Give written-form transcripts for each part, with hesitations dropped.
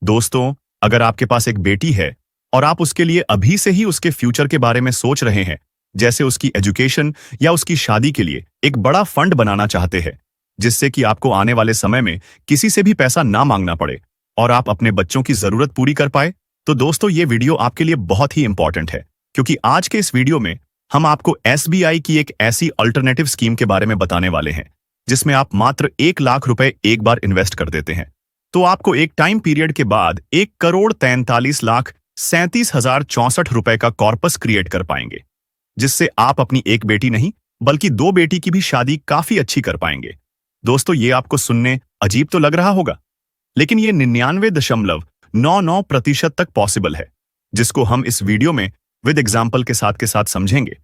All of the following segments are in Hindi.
दोस्तों, अगर आपके पास एक बेटी है और आप उसके लिए अभी से ही उसके फ्यूचर के बारे में सोच रहे हैं, जैसे उसकी एजुकेशन या उसकी शादी के लिए एक बड़ा फंड बनाना चाहते हैं, जिससे कि आपको आने वाले समय में किसी से भी पैसा ना मांगना पड़े और आप अपने बच्चों की जरूरत पूरी कर पाए, तो दोस्तों ये वीडियो आपके लिए बहुत ही इंपॉर्टेंट है, क्योंकि आज के इस वीडियो में हम आपको एसबीआई की एक ऐसी अल्टरनेटिव स्कीम के बारे में बताने वाले हैं, जिसमें आप मात्र 1 लाख रुपए एक बार इन्वेस्ट कर देते हैं तो आपको एक टाइम पीरियड के बाद 1,43,37,064 का कॉर्पस क्रिएट कर पाएंगे, जिससे आप अपनी एक बेटी नहीं बल्कि 2 बेटी की भी शादी काफी अच्छी कर पाएंगे। दोस्तों, ये आपको सुनने अजीब तो लग रहा होगा, लेकिन ये 99.99% तक पॉसिबल है, जिसको हम इस वीडियो में विद एग्जाम्पल के साथ समझेंगे।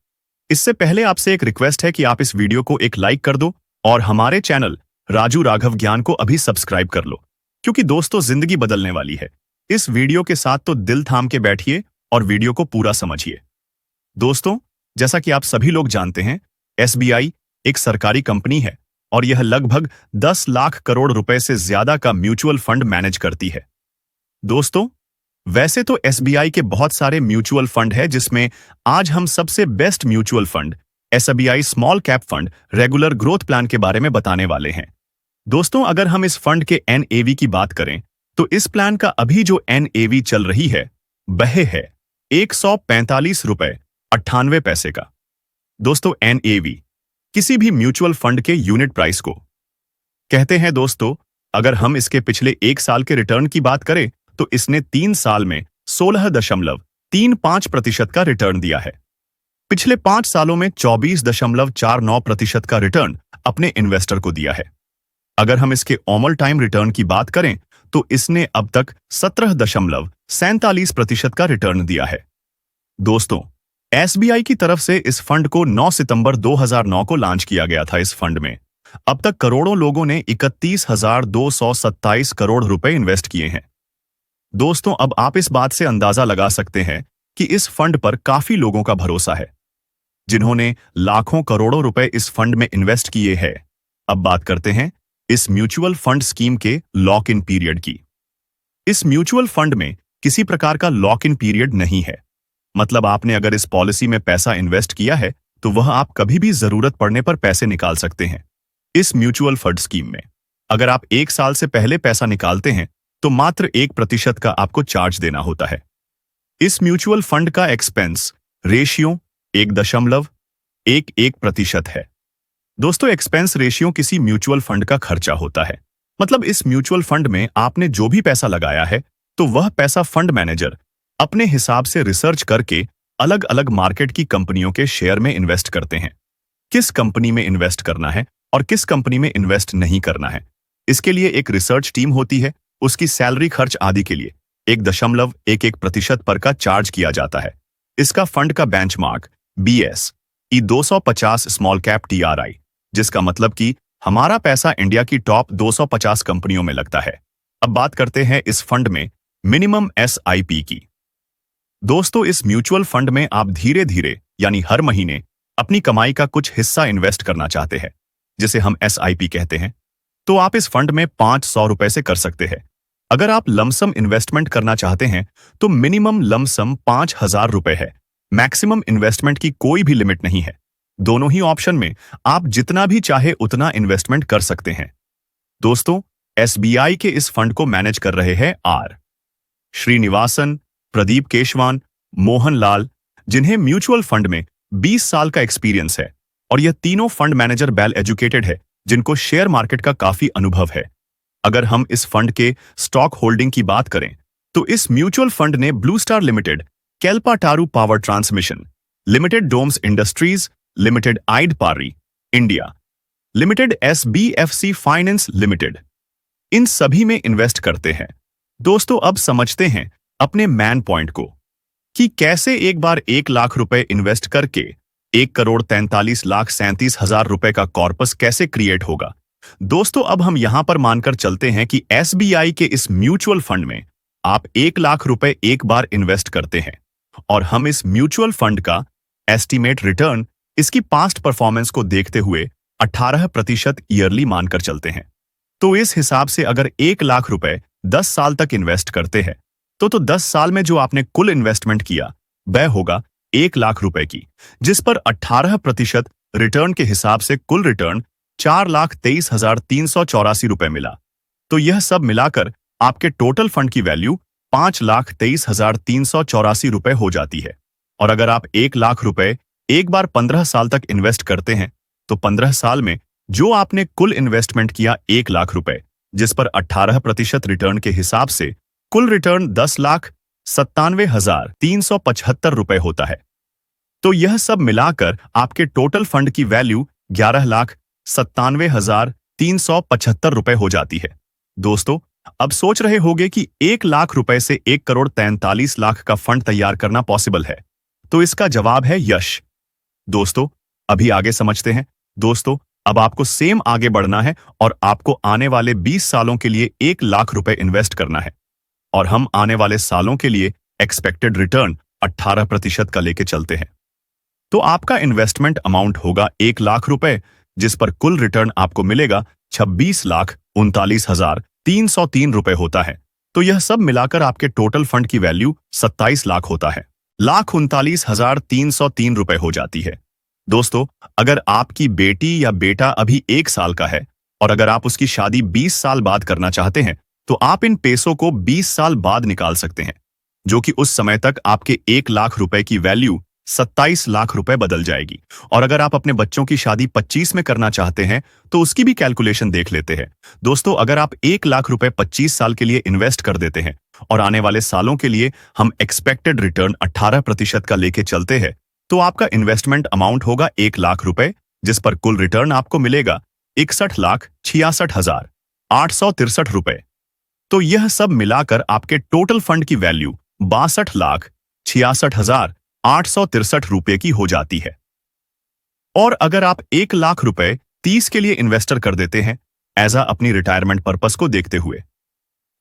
इससे पहले आपसे एक रिक्वेस्ट है कि आप इस वीडियो को एक लाइक कर दो और हमारे चैनल राजू राघव ज्ञान को अभी सब्सक्राइब कर लो, क्योंकि दोस्तों जिंदगी बदलने वाली है। इस वीडियो के साथ तो दिल थाम के बैठिए और वीडियो को पूरा समझिए। दोस्तों, जैसा कि आप सभी लोग जानते हैं, एसबीआई एक सरकारी कंपनी है और यह लगभग 10 लाख करोड़ रुपए से ज्यादा का म्यूचुअल फंड मैनेज करती है। दोस्तों, वैसे तो एसबीआई के बहुत सारे म्यूचुअल फंड है, जिसमें आज हम सबसे best mutual fund SBI small cap fund regular growth plan के बारे में बताने वाले हैं। दोस्तों, अगर हम इस फंड के एनएवी की बात करें तो इस प्लान का अभी जो एनएवी चल रही है वह है 145 रुपए 98 का। दोस्तों, एनएवी किसी भी म्यूचुअल फंड के यूनिट प्राइस को कहते हैं। दोस्तों, अगर हम इसके पिछले 1 साल के रिटर्न की बात करें तो इसने 3 साल में 16.35% का रिटर्न दिया है। पिछले 5 सालों में 24.49% का रिटर्न अपने इन्वेस्टर को दिया है। अगर हम इसके ऑमल टाइम रिटर्न की बात करें तो इसने अब तक 17.47% का रिटर्न दिया है। दोस्तों, एसबीआई की तरफ से इस फंड को 9 सितंबर 2009 को लॉन्च किया गया था। इस फंड में अब तक करोड़ों लोगों ने 31,227 करोड़ रुपए इन्वेस्ट किए हैं। दोस्तों, अब आप इस बात से अंदाजा लगा सकते हैं कि इस फंड पर काफी लोगों का भरोसा है, जिन्होंने लाखों करोड़ों रुपए इस फंड में इन्वेस्ट किए हैं। अब बात करते हैं इस म्यूचुअल फंड स्कीम के लॉक इन पीरियड की। इस म्यूचुअल फंड में किसी प्रकार का लॉक इन पीरियड नहीं है। मतलब आपने अगर इस पॉलिसी में पैसा इन्वेस्ट किया है तो वह आप कभी भी जरूरत पड़ने पर पैसे निकाल सकते हैं। इस म्यूचुअल फंड स्कीम में अगर आप 1 साल से पहले पैसा निकालते हैं तो मात्र 1% का आपको चार्ज देना होता है। इस म्यूचुअल फंड का एक्सपेंस रेशियो 1.11% है। दोस्तों, एक्सपेंस रेशियो किसी म्यूचुअल फंड का खर्चा होता है। मतलब इस म्यूचुअल फंड में आपने जो भी पैसा लगाया है तो वह पैसा फंड मैनेजर अपने हिसाब से रिसर्च करके अलग अलग मार्केट की कंपनियों के शेयर में इन्वेस्ट करते हैं। किस कंपनी में इन्वेस्ट करना है और किस कंपनी में इन्वेस्ट नहीं करना है, इसके लिए एक रिसर्च टीम होती है। उसकी सैलरी खर्च आदि के लिए 1.11% पर का चार्ज किया जाता है। इसका फंड का benchmark BSE 250 small cap TRI, जिसका मतलब कि हमारा पैसा इंडिया की टॉप 250 कंपनियों में लगता है। अब बात करते हैं इस फंड में मिनिमम SIP की। दोस्तों, इस म्यूचुअल फंड में आप धीरे धीरे यानी हर महीने अपनी कमाई का कुछ हिस्सा इन्वेस्ट करना चाहते हैं, जिसे हम SIP कहते हैं, तो आप इस फंड में 500 रुपए से कर सकते हैं। अगर आप लमसम इन्वेस्टमेंट करना चाहते हैं तो मिनिमम लमसम 5,000 रुपए है। मैक्सिमम इन्वेस्टमेंट की कोई भी लिमिट नहीं है। दोनों ही ऑप्शन में आप जितना भी चाहे उतना इन्वेस्टमेंट कर सकते हैं। दोस्तों, एसबीआई के इस फंड को मैनेज कर रहे हैं आर श्रीनिवासन, प्रदीप केशवान, मोहन लाल, जिन्हें म्यूचुअल फंड में 20 साल का एक्सपीरियंस है, और यह तीनों फंड मैनेजर वेल एजुकेटेड है, जिनको शेयर मार्केट का काफी अनुभव है। अगर हम इस फंड के स्टॉक होल्डिंग की बात करें तो इस म्यूचुअल फंड ने Blue Star limited, Kalpataru power transmission limited, Doms industries limited, EID Parry India limited, SBFC finance limited, इन सभी में इन्वेस्ट करते हैं। दोस्तों, अब समझते हैं अपने मैन पॉइंट को कि कैसे एक बार 1 लाख रुपए इन्वेस्ट करके 1,43,37,000 रुपए का कॉर्पस कैसे क्रिएट होगा। दोस्तों, अब हम यहां पर मानकर चलते हैं कि एसबीआई के इस म्यूचुअल फंड में आप 1 लाख रुपए एक बार इन्वेस्ट करते हैं और हम इस म्यूचुअल फंड का एस्टीमेट रिटर्न इसकी पास्ट परफॉर्मेंस को देखते हुए 18% ईयरली मानकर चलते हैं। तो इस हिसाब से अगर 1 लाख रुपए 10 साल तक इन्वेस्ट करते हैं तो 10 साल में जो आपने कुल इन्वेस्टमेंट किया वह होगा 1 लाख रुपए की, जिस पर 18% रिटर्न के हिसाब से कुल रिटर्न 4,23,384 रुपए मिला। तो यह सब मिलाकर आपके टोटल फंड की वैल्यू 5,23,384 रुपए हो जाती है। और अगर आप 1 लाख रुपए एक बार 15 साल तक इन्वेस्ट करते हैं तो 15 साल में जो आपने कुल इन्वेस्टमेंट किया 1 लाख रुपए, जिस पर 18% रिटर्न के हिसाब से कुल रिटर्न 10,97,375 रुपए होता है। तो यह सब मिलाकर आपके टोटल फंड की वैल्यू 11,97,375 रुपए हो जाती है। दोस्तों, अब सोच रहे होंगे कि 1 लाख रुपए से 1,43,00,000 का फंड तैयार करना पॉसिबल है। तो इसका जवाब है यश। दोस्तों, अभी आगे समझते हैं। दोस्तों, अब आपको सेम आगे बढ़ना है और आपको आने वाले 20 सालों के लिए 1 लाख रुपए इन्वेस्ट करना है। और हम आने वाले सालों के लिए एक्सपेक्टेड रिटर्न 18% का लेके चलते हैं। तो आपका इन्वेस्टमेंट अमाउंट होगा 1 लाख रुपए, जिस पर कुल रिटर्न आपको मिलेगा 26,39,303 रुपए होता है। तो यह सब मिलाकर आपके टोटल फंड की वैल्यू 27 लाख होता है। 1,39,303 रुपए हो जाती है। दोस्तों, अगर आपकी बेटी या बेटा अभी 1 साल का है और अगर आप उसकी शादी 20 साल बाद करना चाहते हैं तो आप इन पैसों को 20 साल बाद निकाल सकते हैं, जो कि उस समय तक आपके 1 लाख रुपए की वैल्यू 27 लाख रुपए बदल जाएगी। और अगर आप अपने बच्चों की शादी 25 में करना चाहते हैं तो उसकी भी कैलकुलेशन देख लेते हैं। दोस्तों, अगर आप 1 लाख रुपए 25 साल के लिए इन्वेस्ट कर देते हैं और आने वाले सालों के लिए हम एक्सपेक्टेड रिटर्न 18% का लेके चलते हैं तो आपका इन्वेस्टमेंट अमाउंट होगा 1 लाख रुपए, जिस पर कुल रिटर्न आपको मिलेगा 61,66,863 रुपए। तो यह सब मिलाकर आपके टोटल फंड की वैल्यू 62,66,863 रुपए की हो जाती है। और अगर आप 1 लाख रुपए 30 के लिए इन्वेस्टर कर देते हैं एज अपनी रिटायरमेंट पर्पस को देखते हुए,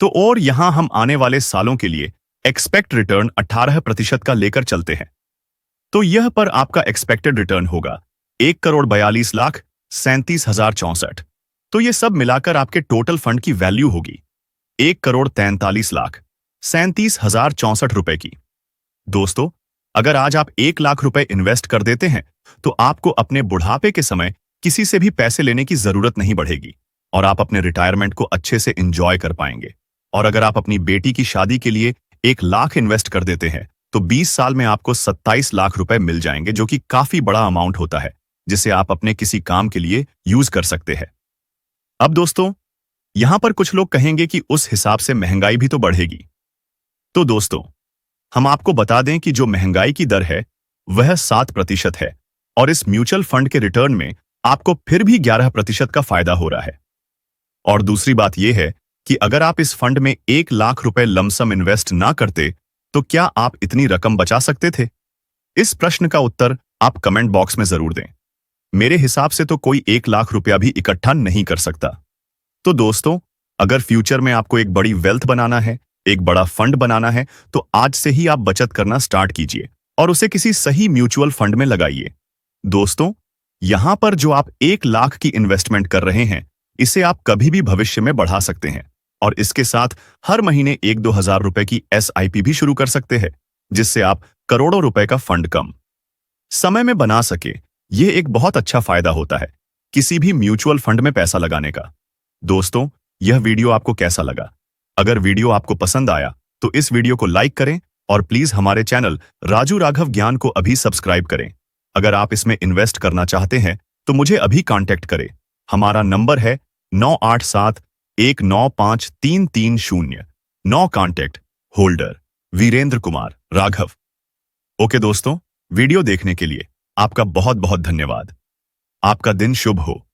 तो और यहां हम आने वाले सालों के लिए एक्सपेक्ट रिटर्न 18% का लेकर चलते हैं तो यह पर आपका एक्सपेक्टेड रिटर्न होगा 1,42,37,064। तो यह सब मिलाकर आपके टोटल फंड की वैल्यू होगी 1,43,37,064 रुपए की। दोस्तों, अगर आज आप 1 लाख रुपए इन्वेस्ट कर देते हैं तो आपको अपने बुढ़ापे के समय किसी से भी पैसे लेने की जरूरत नहीं बढ़ेगी और आप अपने रिटायरमेंट को अच्छे से एंजॉय कर पाएंगे। और अगर आप अपनी बेटी की शादी के लिए 1 लाख इन्वेस्ट कर देते हैं तो 20 साल में आपको 27 लाख रुपए मिल जाएंगे, जो कि काफी बड़ा अमाउंट होता है जिसे आप अपने किसी काम के लिए यूज कर सकते हैं। अब दोस्तों, यहां पर कुछ लोग कहेंगे कि उस हिसाब से महंगाई भी तो बढ़ेगी। तो दोस्तों, हम आपको बता दें कि जो महंगाई की दर है वह 7% है और इस म्यूचुअल फंड के रिटर्न में आपको फिर भी 11% का फायदा हो रहा है। और दूसरी बात यह है कि अगर आप इस फंड में 1 लाख रुपए लमसम इन्वेस्ट ना करते तो क्या आप इतनी रकम बचा सकते थे? इस प्रश्न का उत्तर आप कमेंट बॉक्स में जरूर दें। मेरे हिसाब से तो कोई 1 लाख रुपया भी इकट्ठा नहीं कर सकता। तो दोस्तों, अगर फ्यूचर में आपको एक बड़ी वेल्थ बनाना है, एक बड़ा फंड बनाना है, तो आज से ही आप बचत करना स्टार्ट कीजिए और उसे किसी सही म्यूचुअल फंड में लगाइए। दोस्तों, यहां पर जो आप 1 लाख की इन्वेस्टमेंट कर रहे हैं, इसे आप कभी भी भविष्य में बढ़ा सकते हैं और इसके साथ हर महीने 1-2 हजार रुपए की SIP भी शुरू कर सकते हैं, जिससे आप करोड़ों रुपए का फंड कम समय में बना सके। यह एक बहुत अच्छा फायदा होता है किसी भी म्यूचुअल फंड में पैसा लगाने का। दोस्तों, यह वीडियो आपको कैसा लगा? अगर वीडियो आपको पसंद आया तो इस वीडियो को लाइक करें और प्लीज हमारे चैनल राजू राघव ज्ञान को अभी सब्सक्राइब करें। अगर आप इसमें इन्वेस्ट करना चाहते हैं तो मुझे अभी कांटेक्ट करें। हमारा नंबर है 9871953309। 9 contact holder Virendra Kumar Raghav. Okay दोस्तों, वीडियो देखने के लिए आपका बहुत बहुत धन्यवाद। आपका दिन शुभ हो।